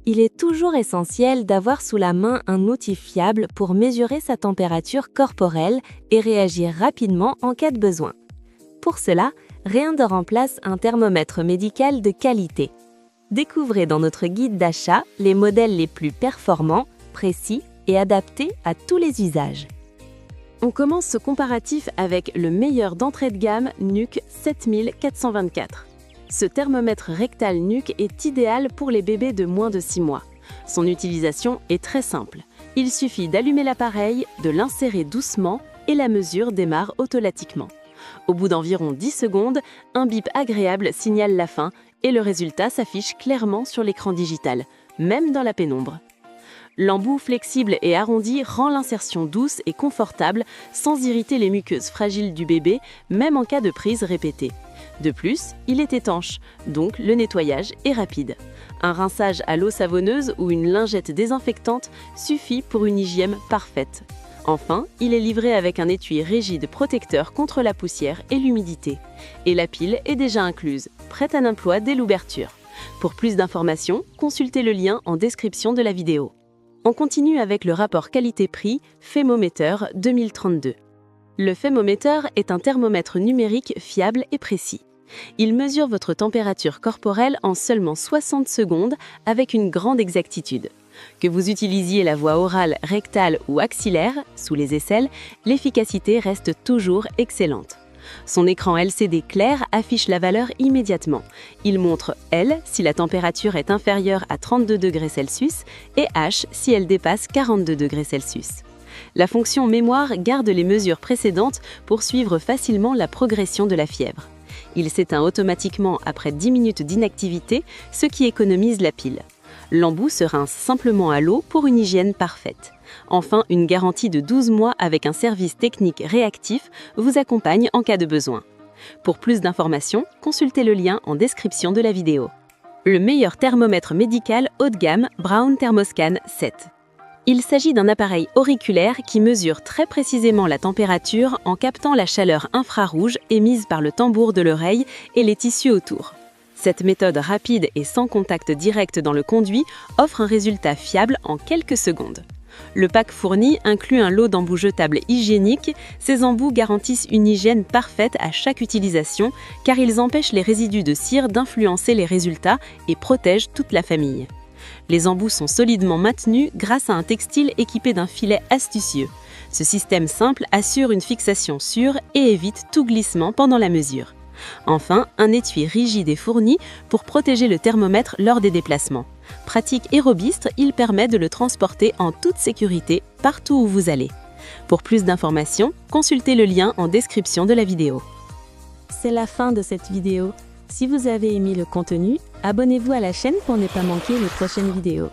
Il est toujours essentiel d'avoir sous la main un outil fiable pour mesurer sa température corporelle et réagir rapidement en cas de besoin. Pour cela, rien ne remplace un thermomètre médical de qualité. Découvrez dans notre guide d'achat les modèles les plus performants, précis et adaptés à tous les usages. On commence ce comparatif avec le meilleur d'entrée de gamme NUC 7424. Ce thermomètre rectal NUC est idéal pour les bébés de moins de 6 mois. Son utilisation est très simple. Il suffit d'allumer l'appareil, de l'insérer doucement et la mesure démarre automatiquement. Au bout d'environ 10 secondes, un bip agréable signale la fin et le résultat s'affiche clairement sur l'écran digital, même dans la pénombre. L'embout flexible et arrondi rend l'insertion douce et confortable sans irriter les muqueuses fragiles du bébé, même en cas de prise répétée. De plus, il est étanche, donc le nettoyage est rapide. Un rinçage à l'eau savonneuse ou une lingette désinfectante suffit pour une hygiène parfaite. Enfin, il est livré avec un étui rigide protecteur contre la poussière et l'humidité. Et la pile est déjà incluse, prête à l'emploi dès l'ouverture. Pour plus d'informations, consultez le lien en description de la vidéo. On continue avec le rapport qualité-prix Thermometer 2032. Le Thermometer est un thermomètre numérique fiable et précis. Il mesure votre température corporelle en seulement 60 secondes avec une grande exactitude. Que vous utilisiez la voie orale, rectale ou axillaire, sous les aisselles, l'efficacité reste toujours excellente. Son écran LCD clair affiche la valeur immédiatement. Il montre L si la température est inférieure à 32 degrés Celsius et H si elle dépasse 42 degrés Celsius. La fonction mémoire garde les mesures précédentes pour suivre facilement la progression de la fièvre. Il s'éteint automatiquement après 10 minutes d'inactivité, ce qui économise la pile. L'embout se rince simplement à l'eau pour une hygiène parfaite. Enfin, une garantie de 12 mois avec un service technique réactif vous accompagne en cas de besoin. Pour plus d'informations, consultez le lien en description de la vidéo. Le meilleur thermomètre médical haut de gamme Braun Thermoscan 7. Il s'agit d'un appareil auriculaire qui mesure très précisément la température en captant la chaleur infrarouge émise par le tambour de l'oreille et les tissus autour. Cette méthode rapide et sans contact direct dans le conduit offre un résultat fiable en quelques secondes. Le pack fourni inclut un lot d'embouts jetables hygiéniques. Ces embouts garantissent une hygiène parfaite à chaque utilisation car ils empêchent les résidus de cire d'influencer les résultats et protègent toute la famille. Les embouts sont solidement maintenus grâce à un textile équipé d'un filet astucieux. Ce système simple assure une fixation sûre et évite tout glissement pendant la mesure. Enfin, un étui rigide est fourni pour protéger le thermomètre lors des déplacements. Pratique et robuste, il permet de le transporter en toute sécurité partout où vous allez. Pour plus d'informations, consultez le lien en description de la vidéo. C'est la fin de cette vidéo. Si vous avez aimé le contenu, abonnez-vous à la chaîne pour ne pas manquer les prochaines vidéos.